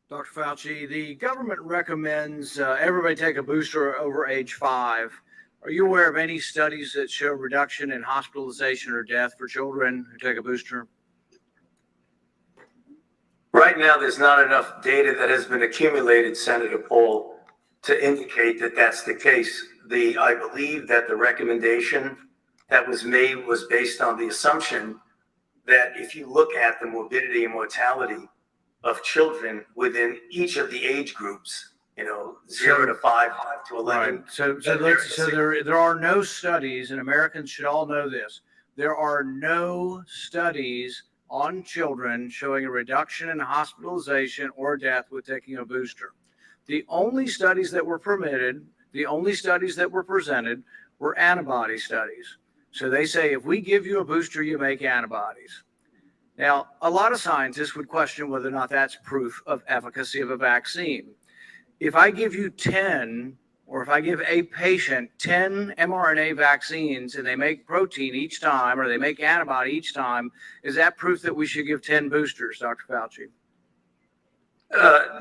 Dr. Fauci, the government recommends everybody take a booster over age 5. Are you aware of any studies that show reduction in hospitalization or death for children who take a booster? Right now, there's not enough data that has been accumulated, Senator Paul, to indicate that that's the case. I believe that the recommendation that was made was based on the assumption that if you look at the morbidity and mortality of children within each of the age groups, 0 to 5, 5 to 11. Right. So there are no studies, and Americans should all know this. There are no studies on children showing a reduction in hospitalization or death with taking a booster. The only studies that were permitted, the only studies that were presented were antibody studies. So they say if we give you a booster, you make antibodies. Now, a lot of scientists would question whether or not that's proof of efficacy of a vaccine. If I give you 10, or if I give a patient 10 mRNA vaccines and they make protein each time, or they make antibody each time, is that proof that we should give 10 boosters, Dr. Fauci?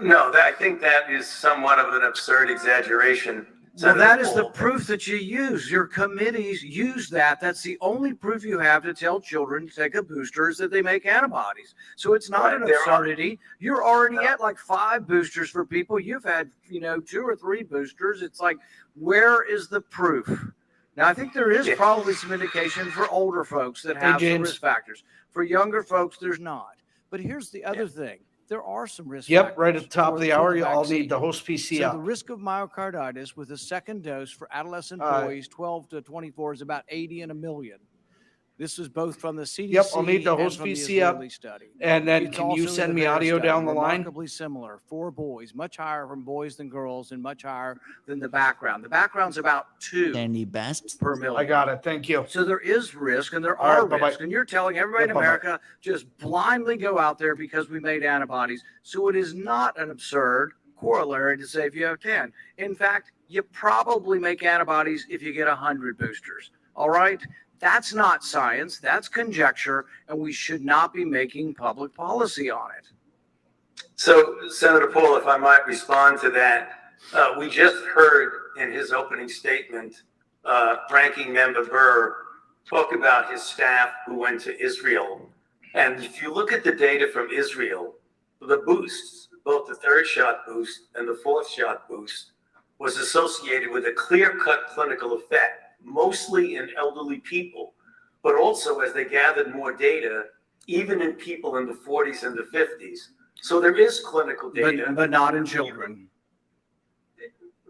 No, I think that is somewhat of an absurd exaggeration. Well, that is the proof that you use. Your committees use that. That's the only proof you have to tell children to take a booster is that they make antibodies. So it's not an absurdity. You're already at like 5 boosters for people. You've had, 2 or 3 boosters. It's like, where is the proof? Now, I think there is probably some indication for older folks that have some risk factors. For younger folks, there's not. But here's the other thing. There are some risk factors. Right at the top of the hour, I'll need the host PC So the risk of myocarditis with a second dose for adolescent boys 12 to 24 is about 80 in a million. This is both from the CDC I'll need the host PC up. Study. And then can you send me audio down the line? Remarkably similar for boys, much higher from boys than girls and much higher than the background. The background's about 2 per million. I got it. Thank you. So there is risk and there are risks. And you're telling everybody in America just blindly go out there because we made antibodies. So it is not an absurd corollary to say if you have 10. In fact, you probably make antibodies if you get 100 boosters. All right? That's not science, that's conjecture, and we should not be making public policy on it. So, Senator Paul, if I might respond to that, we just heard in his opening statement, Ranking Member Burr talk about his staff who went to Israel. And if you look at the data from Israel, the boosts, both the 3rd shot boost and the 4th shot boost, was associated with a clear-cut clinical effect, mostly in elderly people, but also as they gathered more data, even in people in the 40s and the 50s. So there is clinical data. But not in children.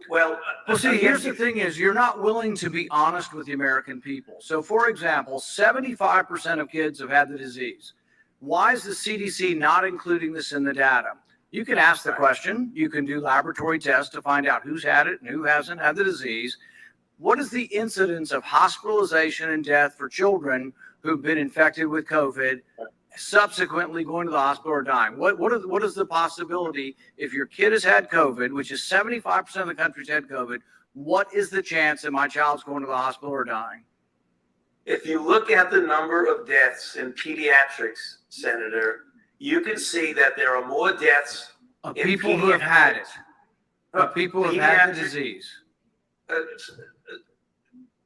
Well, see, here's the thing is you're not willing to be honest with the American people. So, for example, 75% of kids have had the disease. Why is the CDC not including this in the data? You can ask the question. You can do laboratory tests to find out who's had it and who hasn't had the disease. What is the incidence of hospitalization and death for children who've been infected with COVID, subsequently going to the hospital or dying? What is the possibility if your kid has had COVID, which is 75% of the country's had COVID, what is the chance that my child's going to the hospital or dying? If you look at the number of deaths in pediatrics, Senator, you can see that there are more deaths of people who have had it, of people who have had the disease.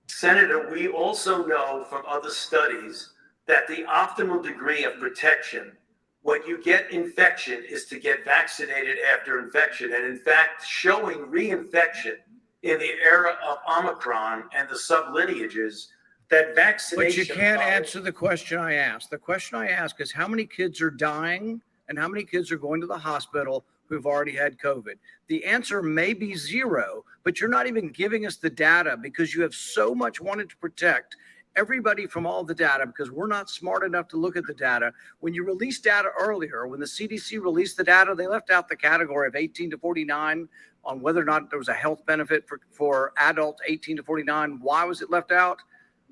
Senator, we also know from other studies that the optimal degree of protection when you get infection is to get vaccinated after infection. And in fact, showing reinfection in the era of Omicron and the sublineages, that vaccination. But you can't answer the question I asked. The question I ask is how many kids are dying and how many kids are going to the hospital who've already had COVID? The answer may be 0, but you're not even giving us the data because you have so much wanted to protect everybody from all the data because we're not smart enough to look at the data. When you released data earlier, when the CDC released the data, they left out the category of 18 to 49 on whether or not there was a health benefit for adults 18 to 49. Why was it left out?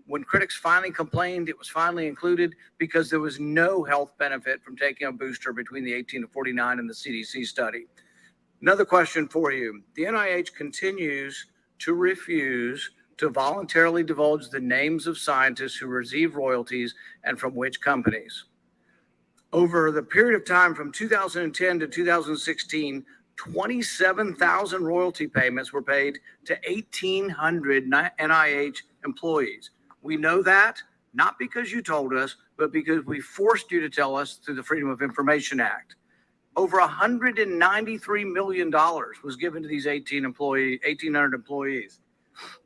When critics finally complained, it was finally included because there was no health benefit from taking a booster between the 18 to 49 and the CDC study. Another question for you. The NIH continues to refuse to voluntarily divulge the names of scientists who receive royalties and from which companies. Over the period of time from 2010 to 2016, 27,000 royalty payments were paid to 1,800 NIH employees. We know that not because you told us, but because we forced you to tell us through the Freedom of Information Act. Over $193 million was given to these 1,800 employees.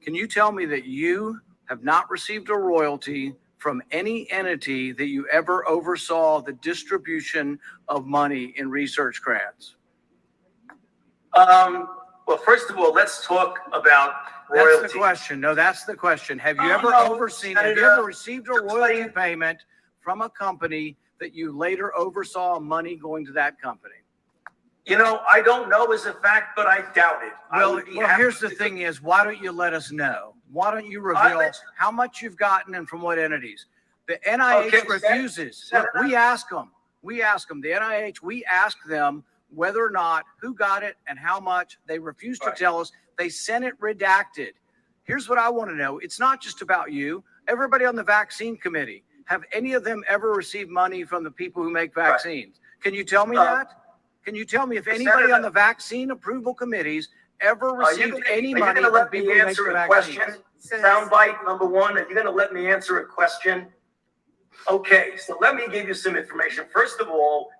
Can you tell me that you have not received a royalty from any entity that you ever oversaw the distribution of money in research grants? Well, first of all, let's talk about royalties. That's the question. No, that's the question. Have you ever received a royalty payment from a company that you later oversaw money going to that company? You know, I don't know as a fact, but I doubt it. Well, here's the thing is, why don't you let us know? Why don't you reveal how much you've gotten and from what entities? The NIH refuses. Look, we ask them. The NIH, we ask them whether or not, who got it and how much. They refuse to tell us. They sent it redacted. Here's what I want to know. It's not just about you. Everybody on the vaccine committee, have any of them ever received money from the people who make vaccines? Can you tell me that? Can you tell me if anybody on the vaccine approval committees ever received any money from people who make the vaccines? Soundbite number one, are you going to let me answer a question? Okay, so let me give you some information. First of all,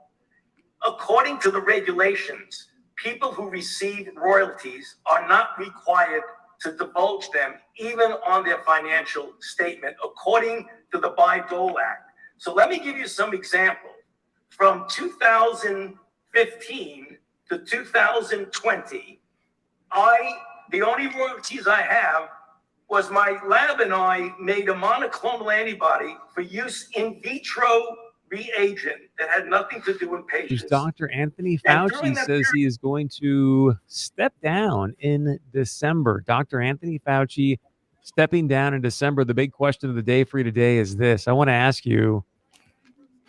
according to the regulations, people who receive royalties are not required to divulge them even on their financial statement, according to the Bayh-Dole Act. So let me give you some examples. From 2015 to 2020, the only royalties I have was my lab and I made a monoclonal antibody for use in vitro reagent that had nothing to do with patients. Dr. Anthony Fauci says he is going to step down in December. Dr. Anthony Fauci stepping down in December. The big question of the day for you today is this. I want to ask you,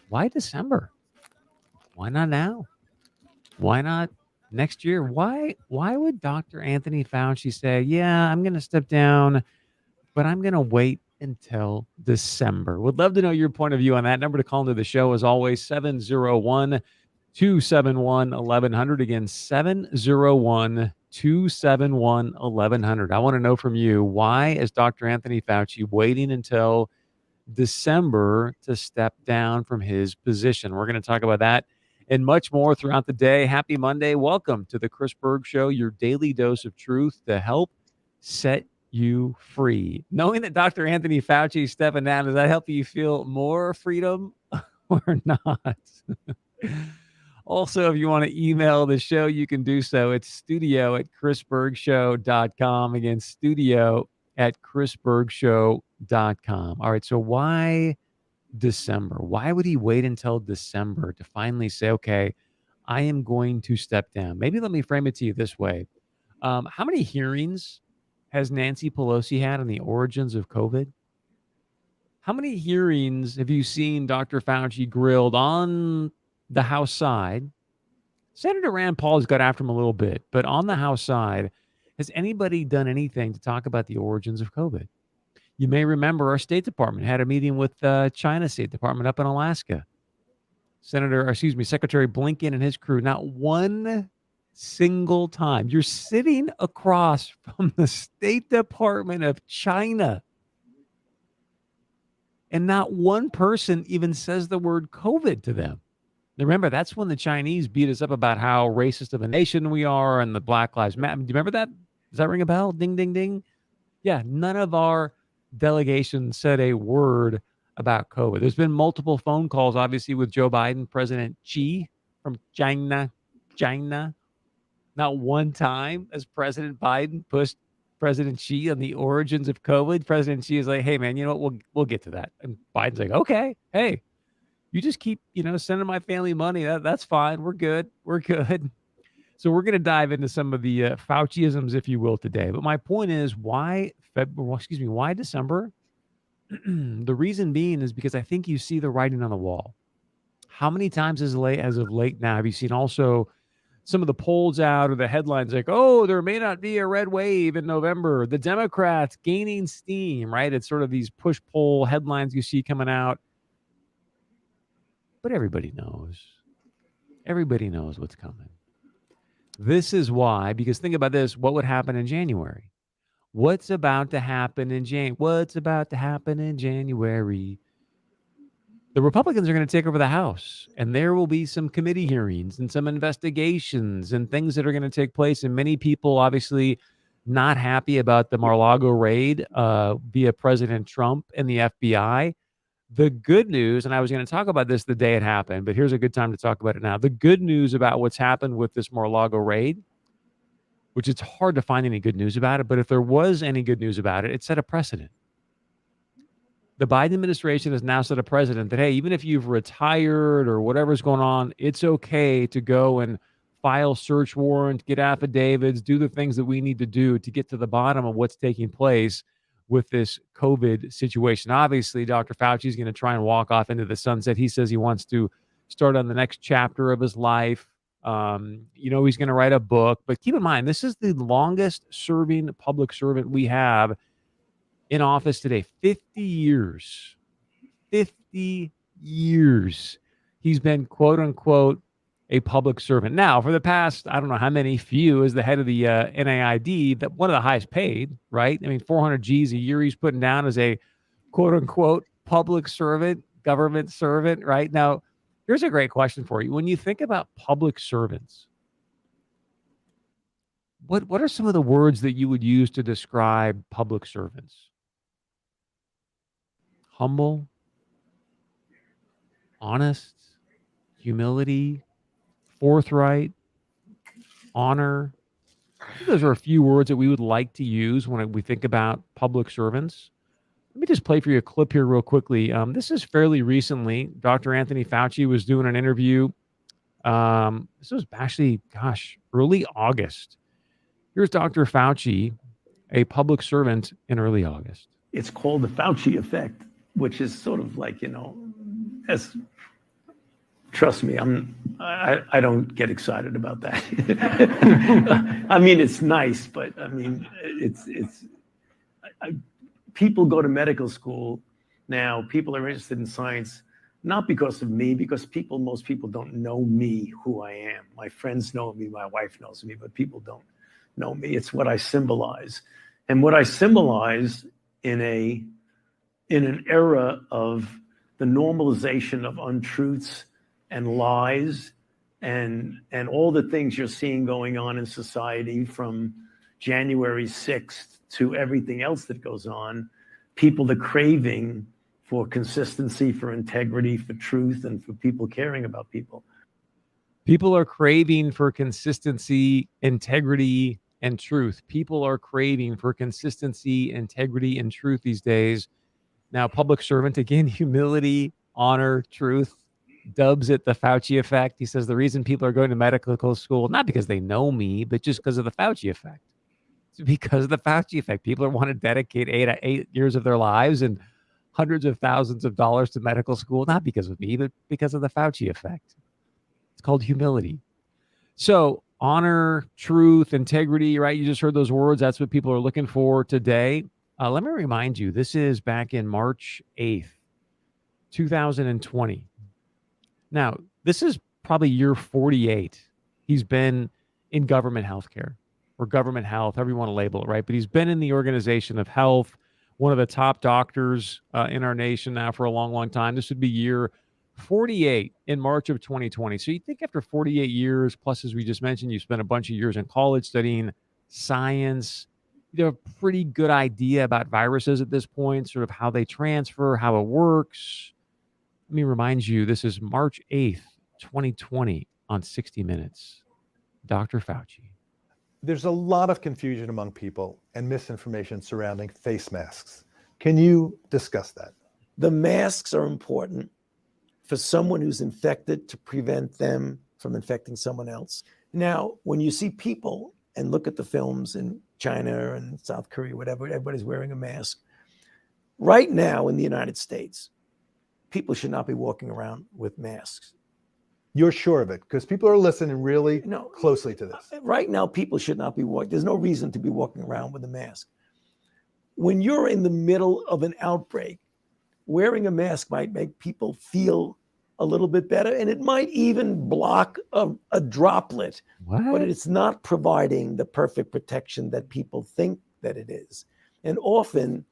why December? Why not now? Why not next year? Why would Dr. Anthony Fauci say, yeah, I'm going to step down, but I'm going to wait until December? Would love to know your point of view on that. Number to call into the show, as always, 701-271-1100. Again, 701-271-1100. I want to know from you, why is Dr. Anthony Fauci waiting until December to step down from his position? We're going to talk about that and much more throughout the day. Happy Monday. Welcome to the Chris Berg Show, your daily dose of truth to help set you free. Knowing that Dr. Anthony Fauci is stepping down, does that help you feel more freedom or not? Also, if you want to email the show, you can do so. It's studio@chrisbergshow.com. Again, studio@chrisbergshow.com. All right, so why December? Why would he wait until December to finally say, okay, I am going to step down? Maybe let me frame it to you this way. How many hearings has Nancy Pelosi had on the origins of COVID? How many hearings have you seen Dr. Fauci grilled on the House side? Senator Rand Paul has got after him a little bit, but on the House side, has anybody done anything to talk about the origins of COVID? You may remember our State Department had a meeting with China State Department up in Alaska. Secretary Blinken and his crew, not one single time. You're sitting across from the State Department of China, and not one person even says the word COVID to them. Remember, that's when the Chinese beat us up about how racist of a nation we are and the Black Lives Matter. Do you remember that? Does that ring a bell? Ding, ding, ding. Yeah, none of our delegation said a word about COVID. There's been multiple phone calls, obviously, with Joe Biden, President Xi from China. Not one time has President Biden pushed President Xi on the origins of COVID. President Xi is like, hey, man, you know what? We'll get to that. And Biden's like, okay, hey, you just keep, sending my family money. That's fine. We're good. So we're going to dive into some of the Fauciisms, if you will, today. But my point is, why December? The reason being is because I think you see the writing on the wall. How many times as of late now have you seen also some of the polls out or the headlines like, oh, there may not be a red wave in November, the Democrats gaining steam, right? It's sort of these push-pull headlines you see coming out. but everybody knows. Everybody knows what's coming. This is why, because think about this, what would happen in January? What's about to happen in What's about to happen in January? The Republicans are going to take over the House, and there will be some committee hearings and some investigations and things that are going to take place. And many people, obviously, not happy about the Mar-a-Lago raid via President Trump and the FBI. The good news, and I was going to talk about this the day it happened, but here's a good time to talk about it now. The good news about what's happened with this Mar-a-Lago raid, which it's hard to find any good news about it, but if there was any good news about it, it set a precedent. The Biden administration has now set a precedent that, hey, even if you've retired or whatever's going on, it's okay to go and file search warrants, get affidavits, do the things that we need to do to get to the bottom of what's taking place with this COVID situation. Obviously, Dr. Fauci is going to try and walk off into the sunset. He says he wants to start on the next chapter of his life. He's going to write a book. But keep in mind, this is the longest serving public servant we have in office today. 50 years. 50 years. He's been, quote unquote, a public servant. Now, for the past, I don't know how many, few, as the head of the NAID, that one of the highest paid, right? I mean, 400 G's a year he's putting down as a, quote unquote, public servant, government servant, right? Now, here's a great question for you. When you think about public servants, what are some of the words that you would use to describe public servants? Humble, honest, humility, forthright, honor. I think those are a few words that we would like to use when we think about public servants. Let me just play for you a clip here real quickly. This is fairly recently. Dr. Anthony Fauci was doing an interview. This was actually, early August. Here's Dr. Fauci, a public servant in early August. It's called the Fauci effect, which is sort of like, as trust me, I don't get excited about that. I mean, it's nice, but I mean, people go to medical school now. People are interested in science, not because of me, because most people don't know me, who I am. My friends know me, my wife knows me, but people don't know me. It's what I symbolize. And what I symbolize in an era of the normalization of untruths and lies and all the things you're seeing going on in society, from January 6th to everything else that goes on, people are craving for consistency, for integrity, for truth, and for people caring about people. People are craving for consistency, integrity, and truth. People are craving for consistency, integrity, and truth these days. Now, public servant, again, humility, honor, truth, dubs it the Fauci effect. He says the reason people are going to medical school, not because they know me, but just because of the Fauci effect. It's because of the Fauci effect. People want to dedicate 8 years of their lives and hundreds of thousands of dollars to medical school, not because of me, but because of the Fauci effect. It's called humility. So honor, truth, integrity, right? You just heard those words. That's what people are looking for today. Let me remind you, this is back in March 8th, 2020. Now, this is probably year 48. He's been in government healthcare or government health, however you want to label it, right? But he's been in the organization of health, one of the top doctors in our nation now for a long, long time. This would be year 48 in March of 2020. So you think after 48 years, plus, as we just mentioned, you spent a bunch of years in college studying science, you have a pretty good idea about viruses at this point, sort of how they transfer, how it works. Let me remind you, this is March 8th, 2020 on 60 Minutes. Dr. Fauci. There's a lot of confusion among people and misinformation surrounding face masks. Can you discuss that? The masks are important for someone who's infected to prevent them from infecting someone else. Now, when you see people and look at the films in China and South Korea, whatever, everybody's wearing a mask. Right now in the United States, people should not be walking around with masks. You're sure of it? Because people are listening really closely to this. Right now, people should not be walking. There's no reason to be walking around with a mask. When you're in the middle of an outbreak, wearing a mask might make people feel a little bit better, and it might even block a droplet, but What? it's not providing the perfect protection that people think that it is. And often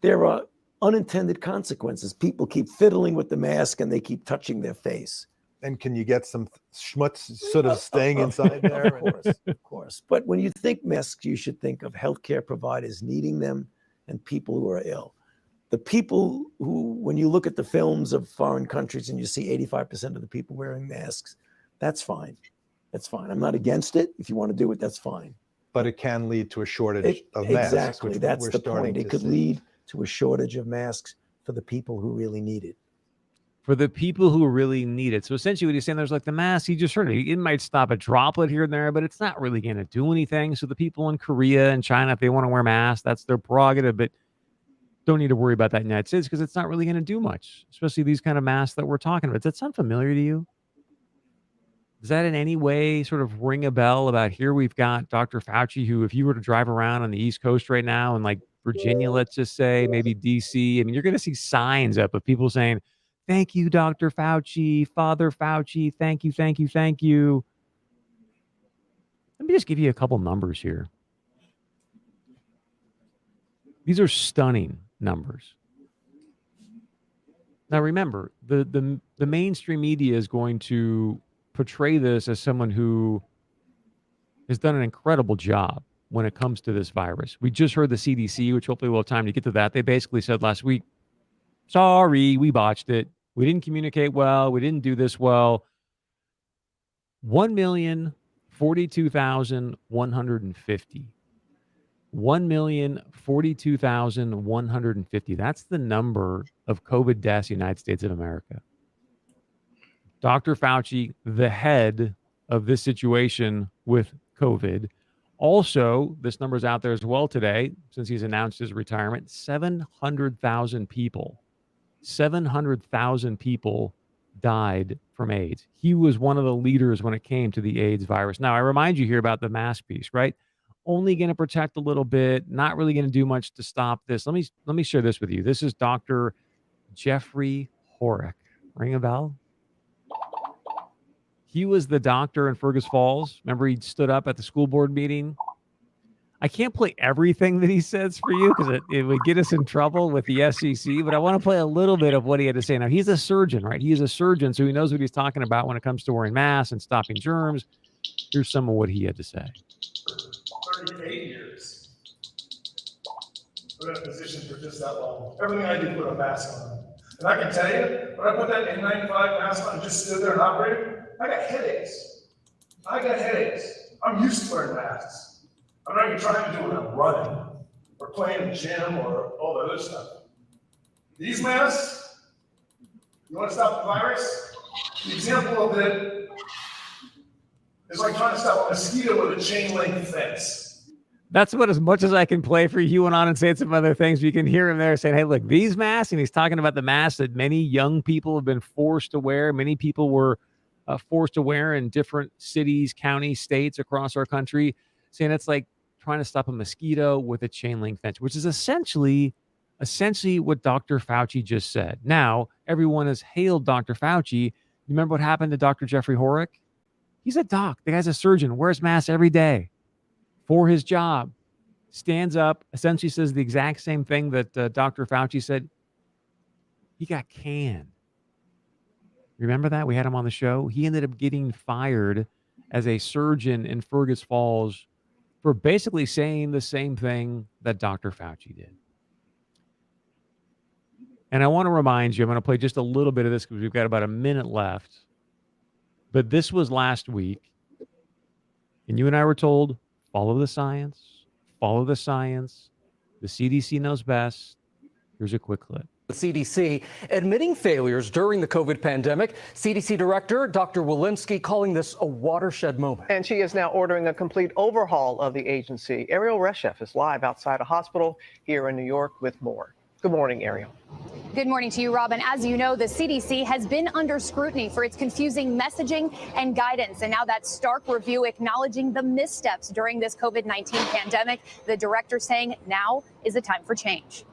there are unintended consequences. People keep fiddling with the mask and they keep touching their face. And can you get some schmutz sort of staying inside there? Of course. But when you think masks, you should think of healthcare providers needing them and people who are ill. The people who, when you look at the films of foreign countries and you see 85% of the people wearing masks, that's fine. That's fine. I'm not against it. If you want to do it, that's fine. But it can lead to a shortage of masks. Exactly. Which That's we're the starting point. It to could see. lead to a shortage of masks for the people who really need it. For the people who really need it. So essentially what he's saying, there's like the mask, he just heard it. It might stop a droplet here and there, but it's not really going to do anything. So the people in Korea and China, if they want to wear masks, that's their prerogative, but don't need to worry about that in the United States because it's not really going to do much, especially these kind of masks that we're talking about. Does that sound familiar to you? Does that in any way sort of ring a bell about here we've got Dr. Fauci, who if you were to drive around on the East Coast right now and like Virginia, let's just say, maybe DC, I mean, you're going to see signs up of people saying, thank you, Dr. Fauci, Father Fauci, thank you, thank you, thank you. Let me just give you a couple numbers here. These are stunning numbers. Now, remember, the mainstream media is going to portray this as someone who has done an incredible job when it comes to this virus. We just heard the CDC, which hopefully we'll have time to get to that. They basically said last week, sorry, we botched it. We didn't communicate well. We didn't do this well. 1,042,150. 1,042,150. That's the number of COVID deaths in the United States of America. Dr. Fauci, the head of this situation with COVID. Also, this number's out there as well today, since he's announced his retirement, 700,000 people. 700,000 people died from AIDS. He was one of the leaders when it came to the AIDS virus. Now, I remind you here about the mask piece, right? Only going to protect a little bit, not really going to do much to stop this. Let me share this with you. This is Dr. Jeffrey Horrocks. Ring a bell? He was the doctor in Fergus Falls. Remember, he stood up at the school board meeting. I can't play everything that he says for you because it would get us in trouble with the SEC, but I want to play a little bit of what he had to say. Now, he's a surgeon, right? He's a surgeon, so he knows what he's talking about when it comes to wearing masks and stopping germs. Here's some of what he had to say. 38 years. I've been in a position for just that long. Everything I do, put a mask on. And I can tell you, when I put that N95 mask on and just stood there and operated, I got headaches. I'm used to wearing masks. I'm not even trying to do it when I'm running or playing in the gym or all the other stuff. These masks, you want to stop the virus? The example of it is like trying to stop a mosquito with a chain link fence. That's about as much as I can play for you. He went on and said some other things. You can hear him there saying, hey, look, these masks, and he's talking about the masks that many young people have been forced to wear. Many people were forced to wear in different cities, counties, states across our country, saying it's like trying to stop a mosquito with a chain link fence, which is essentially what Dr. Fauci just said. Now, everyone has hailed Dr. Fauci. You remember what happened to Dr. Jeffrey Horrocks? He's a doc. The guy's a surgeon, wears masks every day for his job, stands up, essentially says the exact same thing that Dr. Fauci said. He got canned. Remember that? We had him on the show. He ended up getting fired as a surgeon in Fergus Falls for basically saying the same thing that Dr. Fauci did. And I want to remind you, I'm going to play just a little bit of this because we've got about a minute left. But this was last week. And you and I were told, follow the science, follow the science. The CDC knows best. Here's a quick clip. The CDC admitting failures during the COVID pandemic. CDC Director Dr. Walensky calling this a watershed moment. And she is now ordering a complete overhaul of the agency. Ariel Reshef is live outside a hospital here in New York with more. Good morning, Ariel. Good morning to you, Robin. As you know, the CDC has been under scrutiny for its confusing messaging and guidance. And now that stark review acknowledging the missteps during this COVID-19 pandemic. The director saying now is the time for change.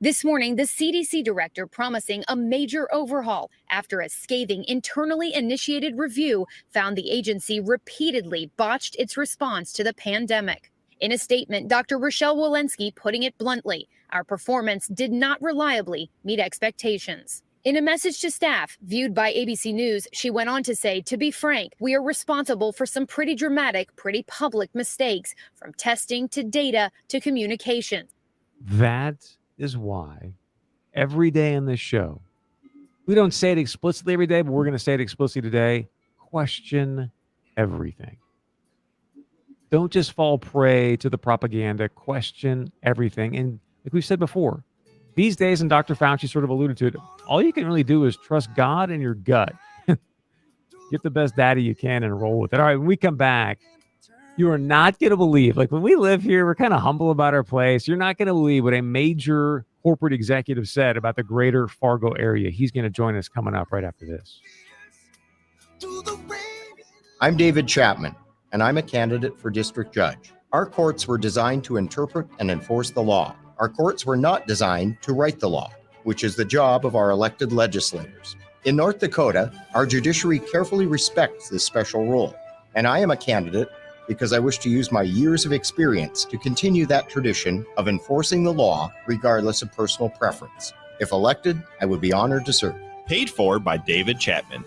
This morning, the CDC director promising a major overhaul after a scathing internally initiated review found the agency repeatedly botched its response to the pandemic. In a statement, Dr. Rochelle Walensky putting it bluntly, our performance did not reliably meet expectations. In a message to staff, viewed by ABC News, she went on to say, to be frank, we are responsible for some pretty dramatic, pretty public mistakes, from testing to data to communication. That is why every day in this show, we don't say it explicitly every day, but we're going to say it explicitly today. Question everything. Don't just fall prey to the propaganda. Question everything. And like we've said before, these days, and Dr. Fauci sort of alluded to it, all you can really do is trust God and your gut. Get the best data you can and roll with it. All right, when we come back, you are not going to believe, like when we live here, we're kind of humble about our place. You're not going to believe what a major corporate executive said about the greater Fargo area. He's going to join us coming up right after this. I'm David Chapman, and I'm a candidate for district judge. Our courts were designed to interpret and enforce the law. Our courts were not designed to write the law, which is the job of our elected legislators. In North Dakota, our judiciary carefully respects this special role, and I am a candidate because I wish to use my years of experience to continue that tradition of enforcing the law regardless of personal preference. If elected, I would be honored to serve. Paid for by David Chapman.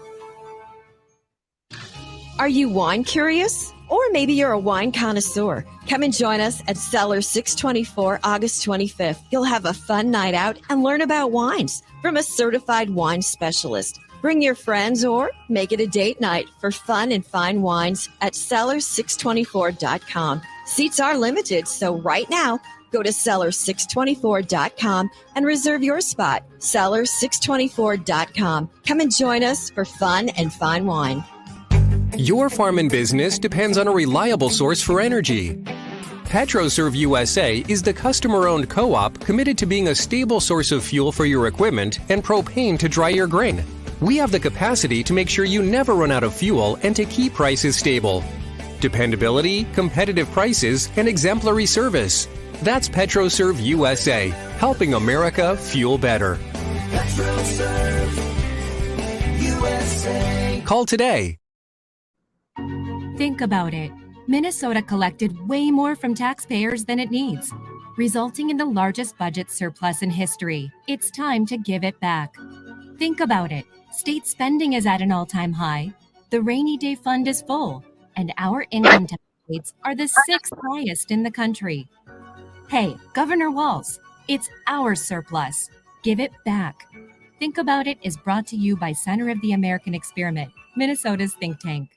Are you wine curious? Or maybe you're a wine connoisseur. Come and join us at Cellar 624 August 25th. You'll have a fun night out and learn about wines from a certified wine specialist. Bring your friends or make it a date night for fun and fine wines at cellar624.com. Seats are limited, so right now, go to cellar624.com and reserve your spot. Cellar624.com. Come and join us for fun and fine wine. Your farm and business depends on a reliable source for energy. PetroServe USA is the customer-owned co-op committed to being a stable source of fuel for your equipment and propane to dry your grain. We have the capacity to make sure you never run out of fuel and to keep prices stable. Dependability, competitive prices, and exemplary service. That's PetroServe USA, helping America fuel better. PetroServe USA. Call today. Think about it. Minnesota collected way more from taxpayers than it needs, resulting in the largest budget surplus in history. It's time to give it back. Think about it. State spending is at an all-time high. The rainy day fund is full, and our income tax rates are the 6th highest in the country. Hey, Governor Walz, it's our surplus. Give it back. Think About It is brought to you by Center of the American Experiment, Minnesota's think tank.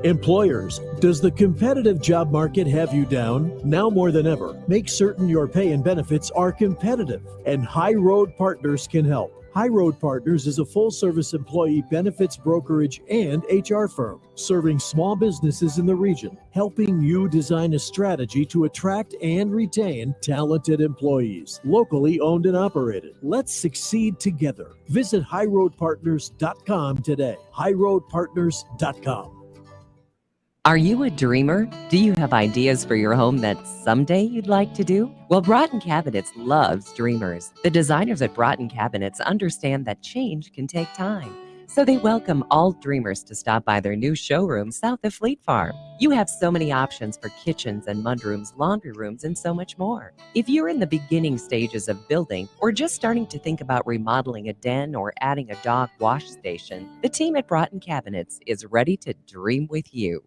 Employers, does the competitive job market have you down? Now more than ever, make certain your pay and benefits are competitive, and High Road Partners can help. High Road Partners is a full-service employee benefits brokerage and HR firm serving small businesses in the region, helping you design a strategy to attract and retain talented employees, locally owned and operated. Let's succeed together. Visit highroadpartners.com today. highroadpartners.com. Are you a dreamer? Do you have ideas for your home that someday you'd like to do? Well, Broughton Cabinets loves dreamers. The designers at Broughton Cabinets understand that change can take time. So they welcome all dreamers to stop by their new showroom south of Fleet Farm. You have so many options for kitchens and mudrooms, laundry rooms, and so much more. If you're in the beginning stages of building or just starting to think about remodeling a den or adding a dog wash station, the team at Broughton Cabinets is ready to dream with you.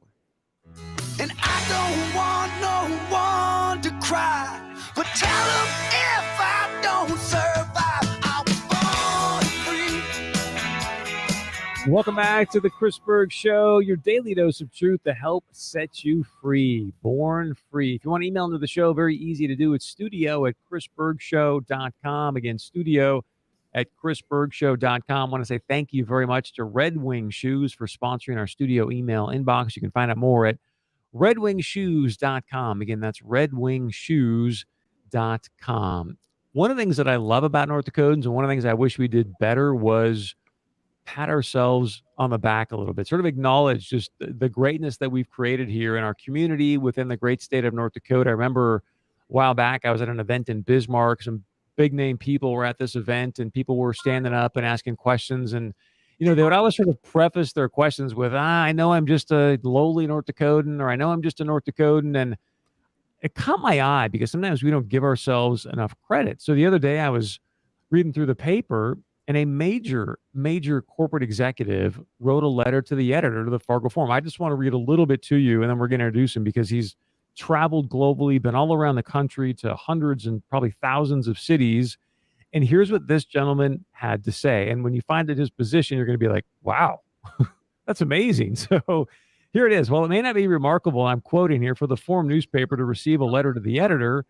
And I don't want no one to cry, but tell them if I don't survive, I was born free. Welcome back to the Chris Berg Show, your daily dose of truth to help set you free. Born free. If you want to email into the show, very easy to do. It's studio@chrisbergshow.com. Again, studio@chrisbergshow.com. I want to say thank you very much to Red Wing Shoes for sponsoring our studio email inbox. You can find out more at redwingshoes.com. Again, that's redwingshoes.com. One of the things that I love about North Dakotans, and one of the things I wish we did better, was pat ourselves on the back a little bit, sort of acknowledge just the greatness that we've created here in our community within the great state of North Dakota. I remember a while back, I was at an event in Bismarck. Some big name people were at this event and people were standing up and asking questions. And, they would always sort of preface their questions with, I know I'm just a lowly North Dakotan, or I know I'm just a North Dakotan. And it caught my eye because sometimes we don't give ourselves enough credit. So the other day I was reading through the paper and a major corporate executive wrote a letter to the editor of the Fargo Forum. I just want to read a little bit to you and then we're going to introduce him because he's traveled globally, been all around the country to hundreds and probably thousands of cities. And here's what this gentleman had to say. And when you find out his position, you're going to be like, wow, that's amazing. So here it is. Well, it may not be remarkable, I'm quoting here, for the Forum newspaper to receive a letter to the editor.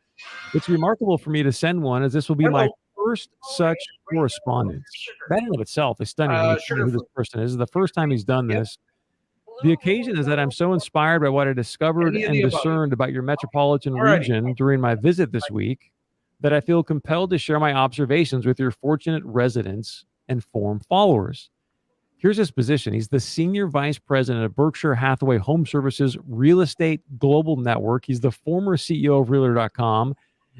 It's remarkable for me to send one, as this will be my first such correspondence. That in of itself is stunning. When you find out who this person is. This is the first time he's done this. The occasion is that I'm so inspired by what I discovered and discerned about your metropolitan region during my visit this week that I feel compelled to share my observations with your fortunate residents and Forum followers. Here's his position. He's the Senior Vice President of Berkshire Hathaway Home Services Real Estate Global Network. He's the former CEO of Realtor.com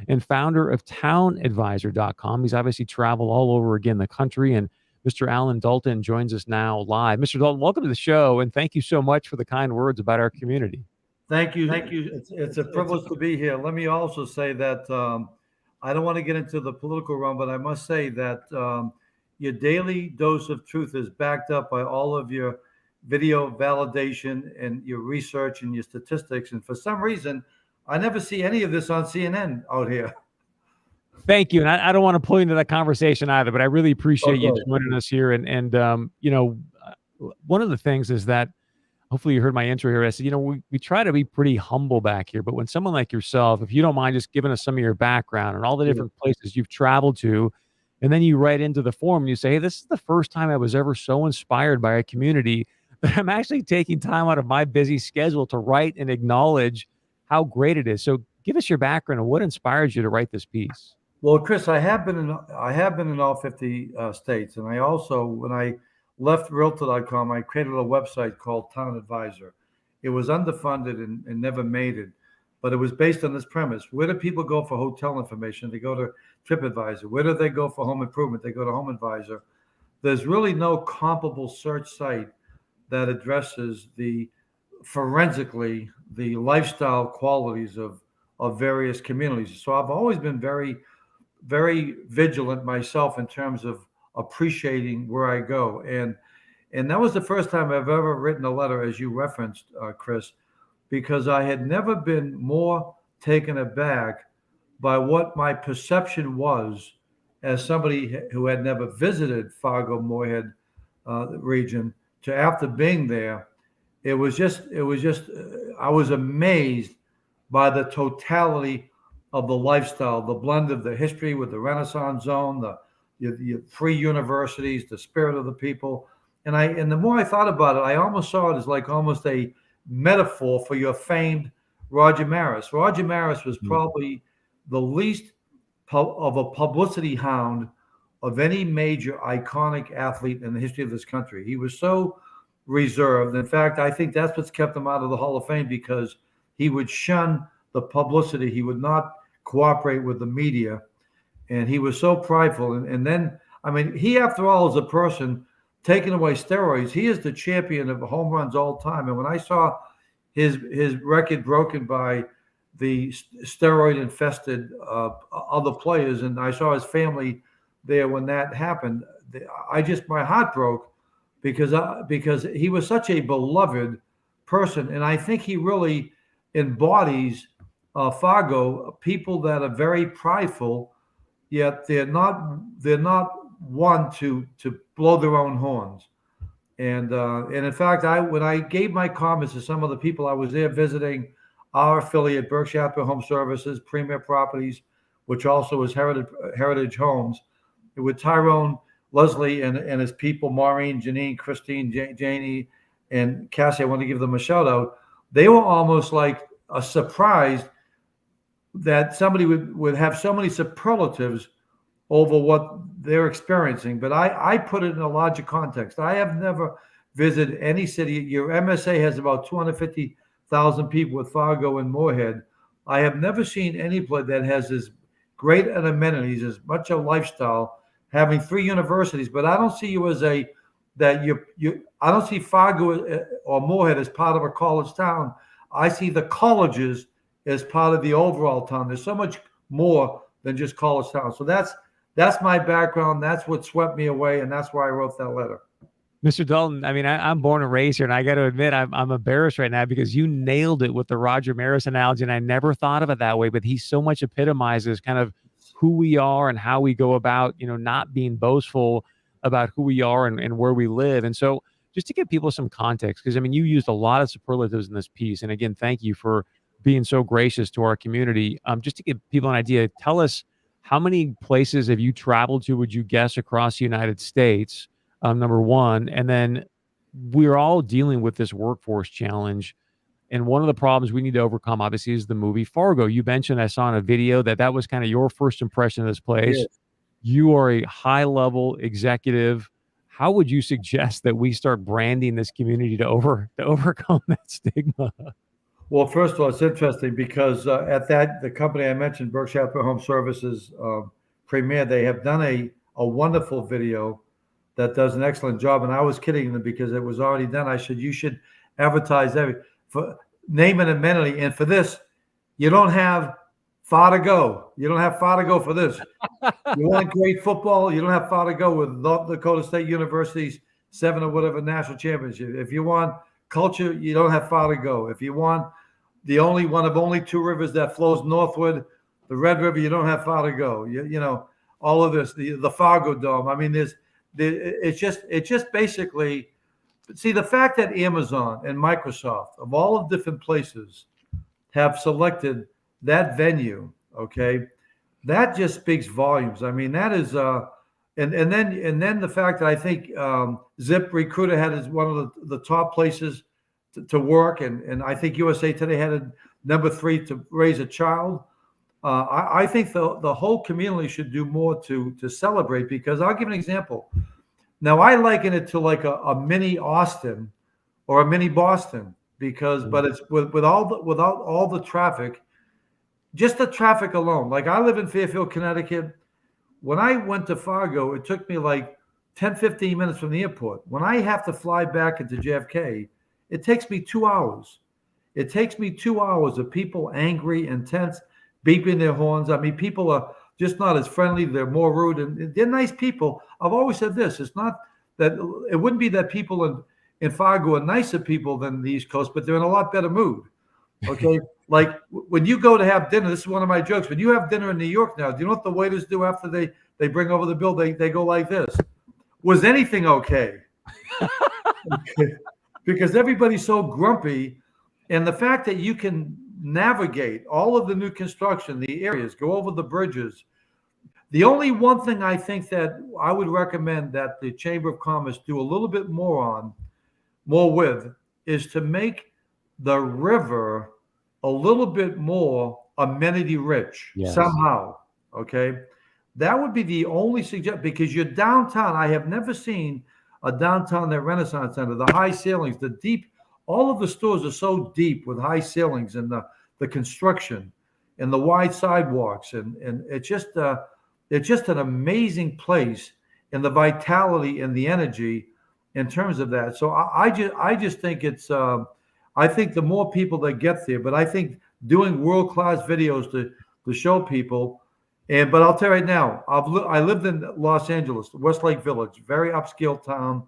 and founder of TownAdvisor.com. He's obviously traveled all over again the country. And Mr. Alan Dalton joins us now live. Mr. Dalton, welcome to the show, and thank you so much for the kind words about our community. Thank you. It's a privilege to be here. Let me also say that I don't want to get into the political realm, but I must say that your daily dose of truth is backed up by all of your video validation and your research and your statistics. And for some reason, I never see any of this on CNN out here. Thank you. And I don't want to pull you into that conversation either, but I really appreciate you joining us here. And one of the things is that hopefully you heard my intro here. I said, we try to be pretty humble back here, but when someone like yourself, if you don't mind just giving us some of your background and all the different places you've traveled to, and then you write into the forum and you say, hey, this is the first time I was ever so inspired by a community that I'm actually taking time out of my busy schedule to write and acknowledge how great it is. So give us your background and what inspires you to write this piece. Well, Chris, I have been in all 50 states. And I also, when I left Realtor.com, I created a website called Town Advisor. It was underfunded and never made it, but it was based on this premise. Where do people go for hotel information? They go to TripAdvisor. Where do they go for home improvement? They go to Home Advisor. There's really no comparable search site that addresses forensically the lifestyle qualities of various communities. So I've always been very, very vigilant myself in terms of appreciating where I go. And that was the first time I've ever written a letter, as you referenced, Chris, because I had never been more taken aback by what my perception was as somebody who had never visited Fargo, Moorhead region, to after being there. It was just, I was amazed by the totality of the lifestyle, the blend of the history with the Renaissance zone, the free universities, the spirit of the people. And the more I thought about it, I almost saw it as like almost a metaphor for your famed Roger Maris. Roger Maris was probably the least of a publicity hound of any major iconic athlete in the history of this country. He was so reserved. In fact, I think that's what's kept him out of the Hall of Fame, because he would shun the publicity. He would not cooperate with the media. And he was so prideful. And then, I mean, he, after all, is a person taking away steroids. He is the champion of home runs all time. And when I saw his record broken by the steroid-infested other players, and I saw his family there when that happened, my heart broke, because he was such a beloved person. And I think he really embodies Fargo, people that are very prideful, yet they're not one to blow their own horns. And in fact, when I gave my comments to some of the people I was there visiting, our affiliate Berkshire Hathaway Home Services, Premier Properties, which also is Heritage Homes, with Tyrone, Leslie, and his people, Maureen, Janine, Christine, Janie, and Cassie. I want to give them a shout out. They were almost like a surprised that somebody would have so many superlatives over what they're experiencing. But I put it in a larger context. I have never visited any city. Your MSA has about 250,000 people with Fargo and Moorhead. I have never seen any place that has great at amenities, as much a lifestyle, having 3 universities. But I don't see you as I don't see Fargo or Moorhead as part of a college town. I see the colleges as part of the overall town. There's so much more than just college town. So that's my background. That's what swept me away, and that's why I wrote that letter. Mr. Dalton, I mean, I'm born and raised here, and I got to admit, I'm embarrassed right now because you nailed it with the Roger Maris analogy, and I never thought of it that way. But he so much epitomizes kind of who we are and how we go about, not being boastful about who we are and where we live. And so, just to give people some context, because I mean, you used a lot of superlatives in this piece, and again, thank you for being so gracious to our community. Just to give people an idea, tell us how many places have you traveled to? Would you guess across the United States? Number one, and then we're all dealing with this workforce challenge. And one of the problems we need to overcome, obviously, is the movie Fargo. You mentioned, I saw in a video that was kind of your first impression of this place. Yes. You are a high-level executive. How would you suggest that we start branding this community to overcome that stigma? Well, first of all, it's interesting because the company I mentioned, Berkshire Home Services Premier, they have done a wonderful video that does an excellent job. And I was kidding them because it was already done. You should advertise for name an amenity. And for this, you don't have far to go. You don't have far to go for this. You want great football, you don't have far to go with North Dakota State University's 7 or whatever national championship. If you want culture, you don't have far to go. If you want the only one of only 2 rivers that flows northward, the Red River, you don't have far to go. You know, all of this, the Fargo Dome. I mean, it's just basically, see, the fact that Amazon and Microsoft of all of different places have selected that venue, okay, that just speaks volumes. I mean, that is and then the fact that I think Zip Recruiter had is one of the top places to work, and I think USA Today had a number 3 to raise a child. I think the whole community should do more to celebrate, because I'll give an example. Now, I liken it to like a mini Austin or a mini Boston, but it's without all the traffic, just the traffic alone. Like, I live in Fairfield, Connecticut. When I went to Fargo, it took me like 10, 15 minutes from the airport. When I have to fly back into JFK, it takes me 2 hours. It takes me 2 hours of people angry and tense, beeping their horns. I mean, people are just not as friendly. They're more rude, and they're nice people. I've always said this. It's not that it wouldn't be that people in Fargo are nicer people than the East Coast, but they're in a lot better mood. Okay. Like when you go to have dinner, this is one of my jokes. When you have dinner in New York now, do you know what the waiters do after they bring over the bill? They go like this. Was anything okay? Because everybody's so grumpy. And the fact that you can navigate all of the new construction, the areas, go over the bridges. The only one thing I think that I would recommend that the Chamber of Commerce do a little bit more with, is to make the river a little bit more amenity rich somehow. Okay. That would be the only suggestion, because your downtown, I have never seen a downtown, that Renaissance Center, the high ceilings, the deep, all of the stores are so deep with high ceilings, and the construction and the wide sidewalks. And it's just an amazing place, and the vitality and the energy in terms of that. So I just think it's, I think the more people that get there, but I think doing world-class videos to show people. But I'll tell you right now, I lived in Los Angeles, Westlake Village, very upscale town,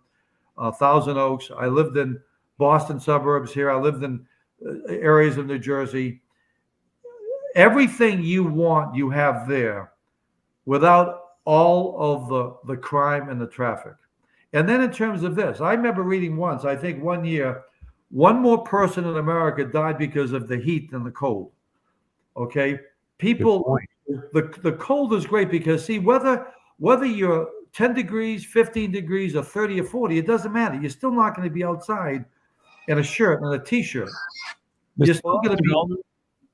Thousand Oaks. I lived in Boston suburbs here. I lived in areas of New Jersey. Everything you want, you have there, without all of the crime and the traffic. And then in terms of this, I remember reading once, I think one year, one more person in America died because of the heat than the cold. Okay. People, the cold is great because, see, whether you're 10 degrees, 15 degrees, or 30 or 40, it doesn't matter. You're still not going to be outside in a shirt and a t-shirt. You're still going to be.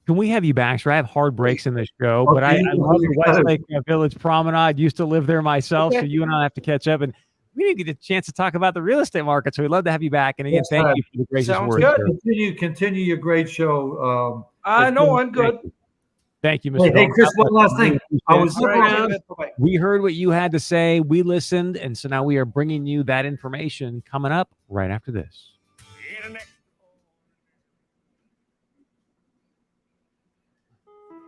Can we have you back? Sir, I have hard breaks in this show, but I love the Westlake Village Promenade. Used to live there myself, so you and I have to catch up, and we didn't get a chance to talk about the real estate market. So we'd love to have you back. And again, thank you for the gracious words. Continue your great show. No, I'm good. Thank you, Mr. Hey, Bell. Chris, God one bless last you. thing. I was All right, around. David. Bye-bye. We heard what you had to say. We listened. And so now we are bringing you that information coming up right after this.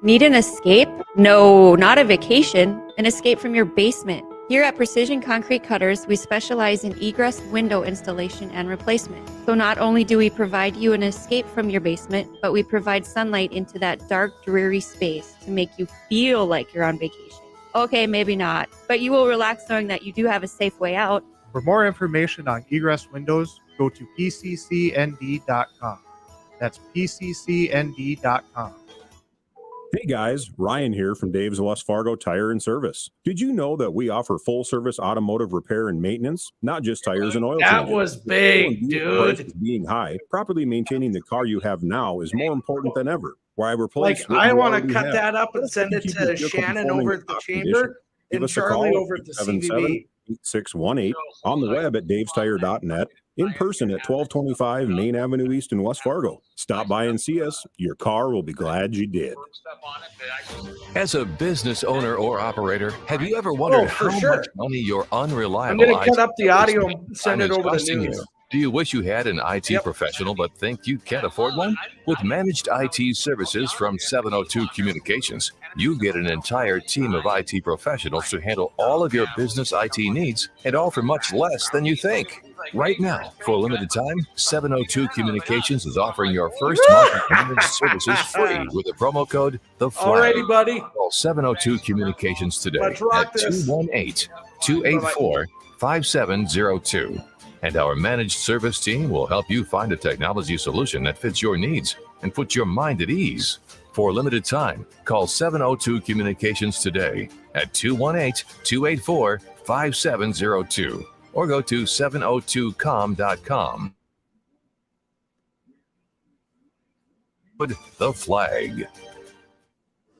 Need an escape? No, not a vacation. An escape from your basement. Here at Precision Concrete Cutters, we specialize in egress window installation and replacement. So not only do we provide you an escape from your basement, but we provide sunlight into that dark, dreary space to make you feel like you're on vacation. Okay, maybe not, but you will relax knowing that you do have a safe way out. For more information on egress windows, go to pccnd.com. That's pccnd.com. Hey guys, Ryan here from Dave's West Fargo Tire and Service. Did you know that we offer full service automotive repair and maintenance, not just tires and oil That changes? was big, Prices dude. being high, properly maintaining the car you have now is more important than ever. Why replace Like, what I you want already to cut have? that up and send it Keep your to vehicle Shannon performing over in at the top chamber condition. Give and us a Charlie call over at the 877 CVB. 8618 on the web at davestire.net, in person at 1225 Main Avenue East in West Fargo. Stop by and see us. Your car will be glad you did. As a business owner or operator, have you ever wondered for how sure. much money your I'm unreliable going to cut IT up the audio and send it over the costing you? news. Do you wish you had an IT professional but think you can't afford one? With managed IT services from 702 Communications, you get an entire team of IT professionals to handle all of your business IT needs, and all for much less than you think. Right now, for a limited time, 702 Communications is offering your first month of managed services free with the promo code THEFLAG. Alrighty, buddy. Call 702 Communications today Let's rock at this. 218-284-5702. And our managed service team will help you find a technology solution that fits your needs and puts your mind at ease. For a limited time, call 702 Communications today at 218-284-5702 or go to 702com.com. The Flag.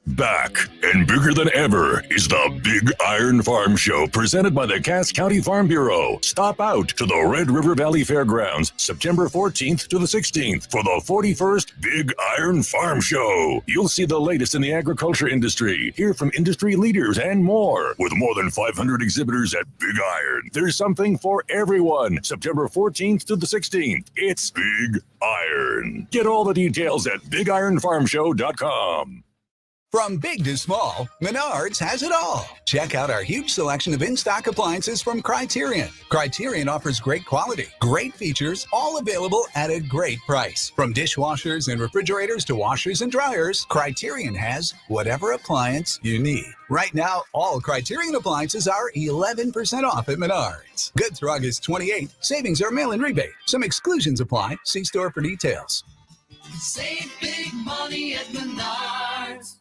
Back and bigger than ever is the Big Iron Farm Show presented by the Cass County Farm Bureau. Stop out to the Red River Valley Fairgrounds September 14th to the 16th for the 41st Big Iron Farm Show. You'll see the latest in the agriculture industry, hear from industry leaders and more. With more than 500 exhibitors at Big Iron, there's something for everyone. September 14th to the 16th. It's Big Iron. Get all the details at BigIronFarmShow.com. From big to small, Menards has it all. Check out our huge selection of in-stock appliances from Criterion. Criterion offers great quality, great features, all available at a great price. From dishwashers and refrigerators to washers and dryers, Criterion has whatever appliance you need. Right now, all Criterion appliances are 11% off at Menards. Good through August 28. Savings are mail-in rebate. Some exclusions apply. See store for details. Save big money at Menards.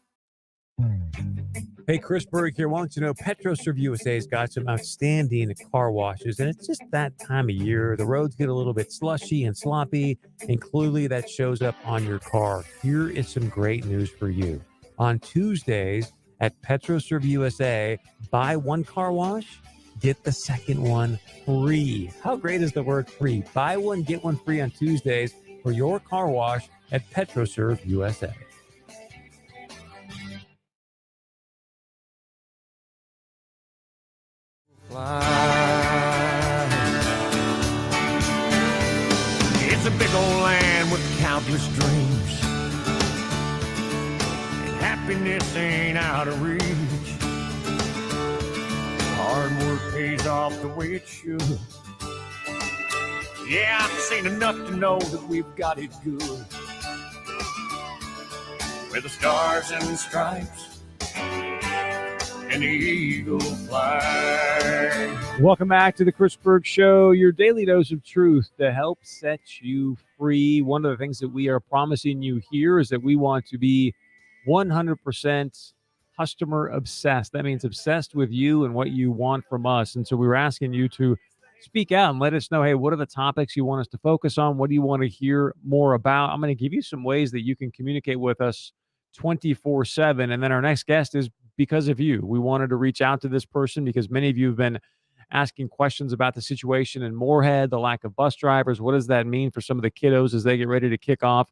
Hey, Chris Berg here. Why don't you know PetroServe USA's got some outstanding car washes, and it's just that time of year. The roads get a little bit slushy and sloppy, and clearly that shows up on your car. Here is some great news for you. On Tuesdays at PetroServe USA, buy one car wash, get the second one free. How great is the word free? Buy one, get one free on Tuesdays for your car wash at PetroServe USA. It's a big old land with countless dreams, and happiness ain't out of reach. Hard work pays off the way it should. Yeah, I've seen enough to know that we've got it good. Where the stars and stripes and the eagle fly. Welcome back to the Chris Berg Show, your daily dose of truth to help set you free. One of the things that we are promising you here is that we want to be 100% customer obsessed. That means obsessed with you and what you want from us. And so we were asking you to speak out and let us know, hey, what are the topics you want us to focus on? What do you want to hear more about? I'm going to give you some ways that you can communicate with us 24/7. And then our next guest is because of you. We wanted to reach out to this person because many of you have been asking questions about the situation in Moorhead, the lack of bus drivers. What does that mean for some of the kiddos as they get ready to kick off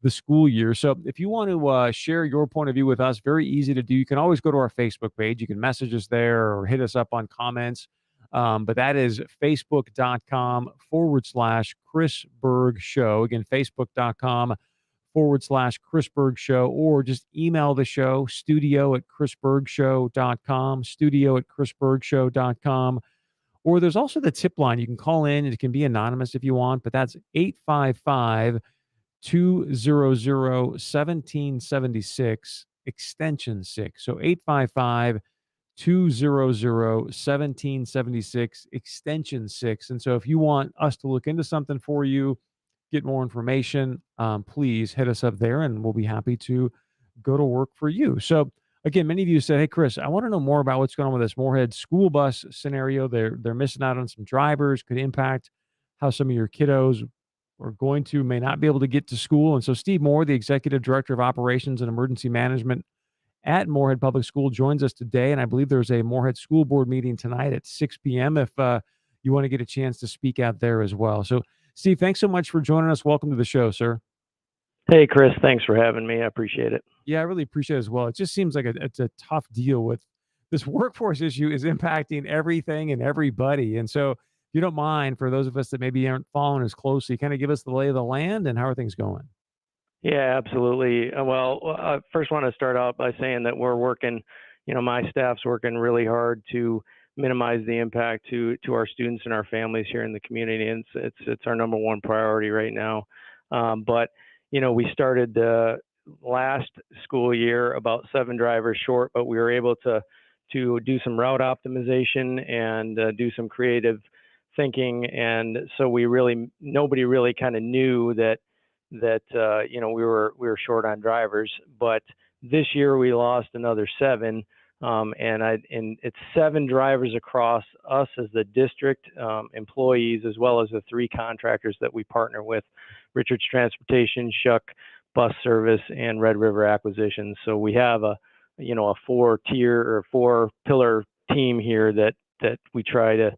the school year. So if you want to share your point of view with us, very easy to do. You can always go to our Facebook page. You can message us there or hit us up on comments. But that is facebook.com/Chris Berg Show. Again, facebook.com/Chris Berg Show, or just email the show, studio@chrisbergshow.com, studio@chrisbergshow.com. Or there's also the tip line. You can call in, and it can be anonymous if you want, but that's 855-200-1776, extension 6. So 855-200-1776, extension 6. And so if you want us to look into something for you, get more information, please hit us up there and we'll be happy to go to work for you. So again, many of you said, hey, Chris, I want to know more about what's going on with this Moorhead school bus scenario. They're missing out on some drivers, could impact how some of your kiddos may not be able to get to school. And so Steve Moore, the Executive Director of Operations and Emergency Management at Moorhead Public School, joins us today. And I believe there's a Moorhead School Board meeting tonight at 6 p.m. if you want to get a chance to speak out there as well. So Steve, thanks so much for joining us. Welcome to the show, sir. Hey, Chris, thanks for having me. I appreciate it. Yeah, I really appreciate it as well. It just seems like it's a tough deal with this workforce issue is impacting everything and everybody. And so if you don't mind, for those of us that maybe aren't following as closely, kind of give us the lay of the land and how are things going? Yeah, absolutely. Well, I first want to start out by saying that we're working, my staff's working really hard to minimize the impact to our students and our families here in the community. And it's our number one priority right now. But we started the last school year about 7 drivers short, but we were able to do some route optimization and do some creative thinking. And so nobody really kind of knew that we were short on drivers. But this year we lost another 7. And it's 7 drivers across us as the district employees, as well as the 3 contractors that we partner with: Richards Transportation, Shuck Bus Service, and Red River Acquisitions. So we have a 4-tier or 4-pillar team here that we try to